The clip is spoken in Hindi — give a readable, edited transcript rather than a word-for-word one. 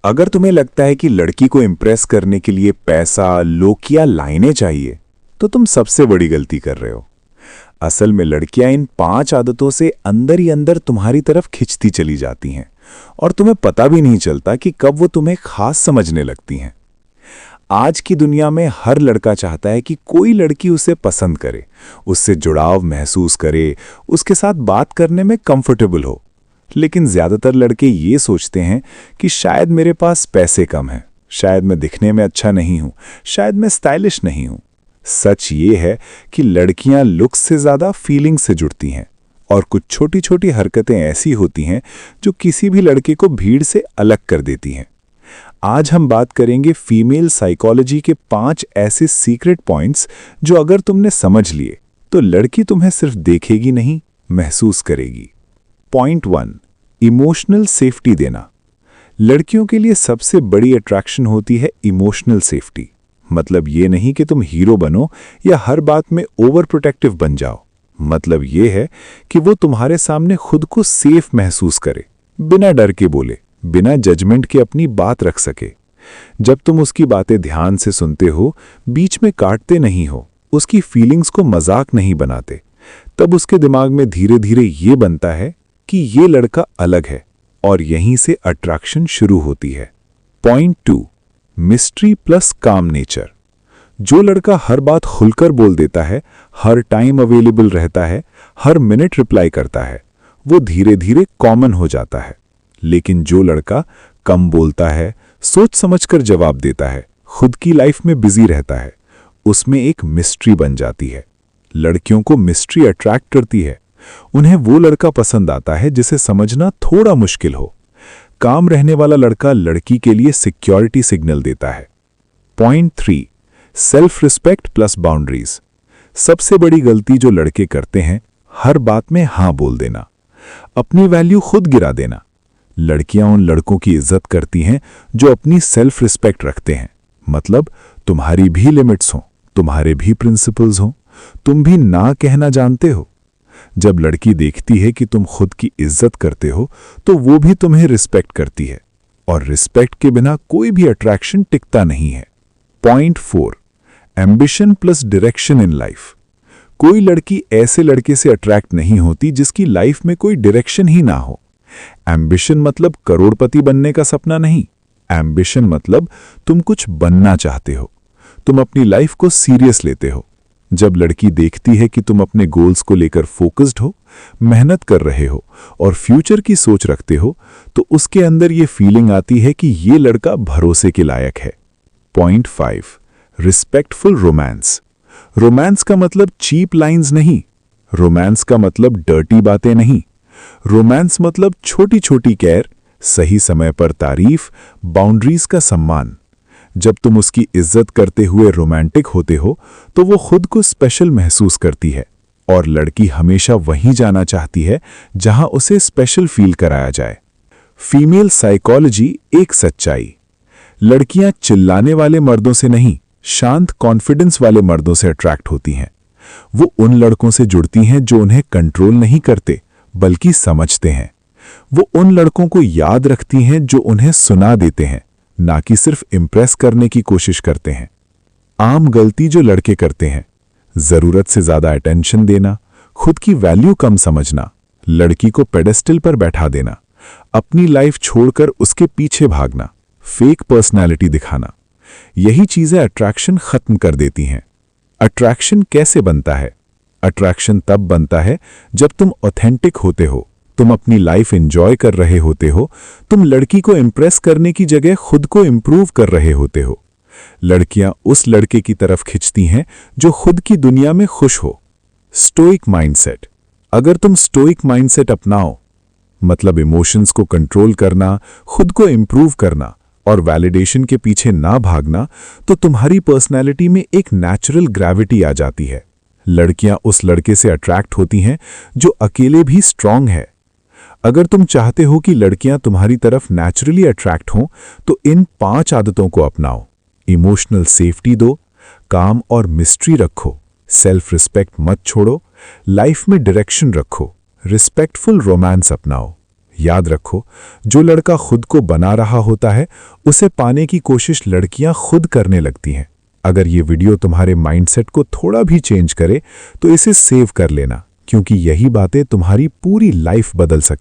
अगर तुम्हें लगता है कि लड़की को इम्प्रेस करने के लिए पैसा, लुक या लाइनें चाहिए, तो तुम सबसे बड़ी गलती कर रहे हो। असल में लड़कियां इन 5 आदतों से अंदर ही अंदर तुम्हारी तरफ खिंचती चली जाती हैं और तुम्हें पता भी नहीं चलता कि कब वो तुम्हें खास समझने लगती हैं। आज की दुनिया में हर लड़का चाहता है कि कोई लड़की उसे पसंद करे, उससे जुड़ाव महसूस करे, उसके साथ बात करने में कंफर्टेबल हो। लेकिन ज्यादातर लड़के ये सोचते हैं कि शायद मेरे पास पैसे कम हैं, शायद मैं दिखने में अच्छा नहीं हूं, शायद मैं स्टाइलिश नहीं हूं। सच ये है कि लड़कियां लुक्स से ज्यादा फीलिंग से जुड़ती हैं और कुछ छोटी छोटी हरकतें ऐसी होती हैं जो किसी भी लड़के को भीड़ से अलग कर देती हैं। आज हम बात करेंगे फीमेल साइकोलॉजी के 5 ऐसे सीक्रेट पॉइंट्स जो अगर तुमने समझ लिए तो लड़की तुम्हें सिर्फ देखेगी नहीं, महसूस करेगी। पॉइंट 1, इमोशनल सेफ्टी देना। लड़कियों के लिए सबसे बड़ी अट्रैक्शन होती है इमोशनल सेफ्टी। मतलब ये नहीं कि तुम हीरो बनो या हर बात में ओवर प्रोटेक्टिव बन जाओ। मतलब ये है कि वो तुम्हारे सामने खुद को सेफ महसूस करे, बिना डर के बोले, बिना जजमेंट के अपनी बात रख सके। जब तुम उसकी बातें ध्यान से सुनते हो, बीच में काटते नहीं हो, उसकी फीलिंग्स को मजाक नहीं बनाते, तब उसके दिमाग में धीरे धीरे ये बनता है कि ये लड़का अलग है और यहीं से अट्रैक्शन शुरू होती है। पॉइंट 2, मिस्ट्री प्लस काम नेचर। जो लड़का हर बात खुलकर बोल देता है, हर टाइम अवेलेबल रहता है, हर मिनट रिप्लाई करता है, वो धीरे धीरे कॉमन हो जाता है। लेकिन जो लड़का कम बोलता है, सोच समझकर जवाब देता है, खुद की लाइफ में बिजी रहता है, उसमें एक मिस्ट्री बन जाती है। लड़कियों को मिस्ट्री अट्रैक्ट करती है। उन्हें वो लड़का पसंद आता है जिसे समझना थोड़ा मुश्किल हो। काम रहने वाला लड़का लड़की के लिए सिक्योरिटी सिग्नल देता है। Point 3, self respect plus boundaries. सबसे बड़ी गलती जो लड़के करते हैं, हर बात में हां बोल देना, अपनी वैल्यू खुद गिरा देना। लड़कियां उन लड़कों की इज्जत करती हैं जो अपनी सेल्फ रिस्पेक्ट रखते हैं। मतलब तुम्हारी भी लिमिट्स हों, तुम्हारे भी प्रिंसिपल्स हों, तुम भी ना कहना जानते हो। जब लड़की देखती है कि तुम खुद की इज्जत करते हो, तो वो भी तुम्हें रिस्पेक्ट करती है और रिस्पेक्ट के बिना कोई भी अट्रैक्शन टिकता नहीं है। Point 4, ambition plus direction in life. कोई लड़की ऐसे लड़के से अट्रैक्ट नहीं होती जिसकी लाइफ में कोई डायरेक्शन ही ना हो। एम्बिशन मतलब करोड़पति बनने का सपना नहीं। एम्बिशन मतलब तुम कुछ बनना चाहते हो, तुम अपनी लाइफ को सीरियस लेते हो। जब लड़की देखती है कि तुम अपने गोल्स को लेकर फोकस्ड हो, मेहनत कर रहे हो और फ्यूचर की सोच रखते हो, तो उसके अंदर ये फीलिंग आती है कि ये लड़का भरोसे के लायक है। Point 5, respectful romance. रोमांस का मतलब चीप लाइंस नहीं, रोमांस का मतलब डर्टी बातें नहीं। रोमांस मतलब छोटी छोटी केयर, सही समय पर तारीफ, बाउंड्रीज का सम्मान। जब तुम उसकी इज्जत करते हुए रोमांटिक होते हो, तो वो खुद को स्पेशल महसूस करती है और लड़की हमेशा वहीं जाना चाहती है जहां उसे स्पेशल फील कराया जाए। फीमेल साइकोलॉजी एक सच्चाई। लड़कियां चिल्लाने वाले मर्दों से नहीं, शांत कॉन्फिडेंस वाले मर्दों से अट्रैक्ट होती हैं। वो उन लड़कों से जुड़ती हैं जो उन्हें कंट्रोल नहीं करते बल्कि समझते हैं। वो उन लड़कों को याद रखती हैं जो उन्हें सुना देते हैं, ना कि सिर्फ इम्प्रेस करने की कोशिश करते हैं। आम गलती जो लड़के करते हैं, जरूरत से ज्यादा अटेंशन देना, खुद की वैल्यू कम समझना, लड़की को पेडेस्टल पर बैठा देना, अपनी लाइफ छोड़कर उसके पीछे भागना, फेक पर्सनैलिटी दिखाना। यही चीजें अट्रैक्शन खत्म कर देती हैं। अट्रैक्शन कैसे बनता है? अट्रैक्शन तब बनता है जब तुम ऑथेंटिक होते हो, तुम अपनी लाइफ एंजॉय कर रहे होते हो, तुम लड़की को इंप्रेस करने की जगह खुद को इंप्रूव कर रहे होते हो। लड़कियां उस लड़के की तरफ खिंचती हैं जो खुद की दुनिया में खुश हो। Stoic mindset. अगर तुम स्टोइक माइंडसेट अपनाओ, मतलब इमोशंस को कंट्रोल करना, खुद को इंप्रूव करना और वैलिडेशन के पीछे ना भागना, तो तुम्हारी पर्सनैलिटी में एक नेचुरल ग्रेविटी आ जाती है। लड़कियां उस लड़के से अट्रैक्ट होती हैं जो अकेले भी स्ट्रांग है। अगर तुम चाहते हो कि लड़कियां तुम्हारी तरफ नेचुरली अट्रैक्ट हों, तो इन 5 आदतों को अपनाओ। इमोशनल सेफ्टी दो, काम और मिस्ट्री रखो, सेल्फ रिस्पेक्ट मत छोड़ो, लाइफ में डायरेक्शन रखो, रिस्पेक्टफुल रोमांस अपनाओ। याद रखो, जो लड़का खुद को बना रहा होता है उसे पाने की कोशिश लड़कियां खुद करने लगती हैं। अगर ये वीडियो तुम्हारे माइंडसेट को थोड़ा भी चेंज करे तो इसे सेव कर लेना, क्योंकि यही बातें तुम्हारी पूरी लाइफ बदल सकती हैं।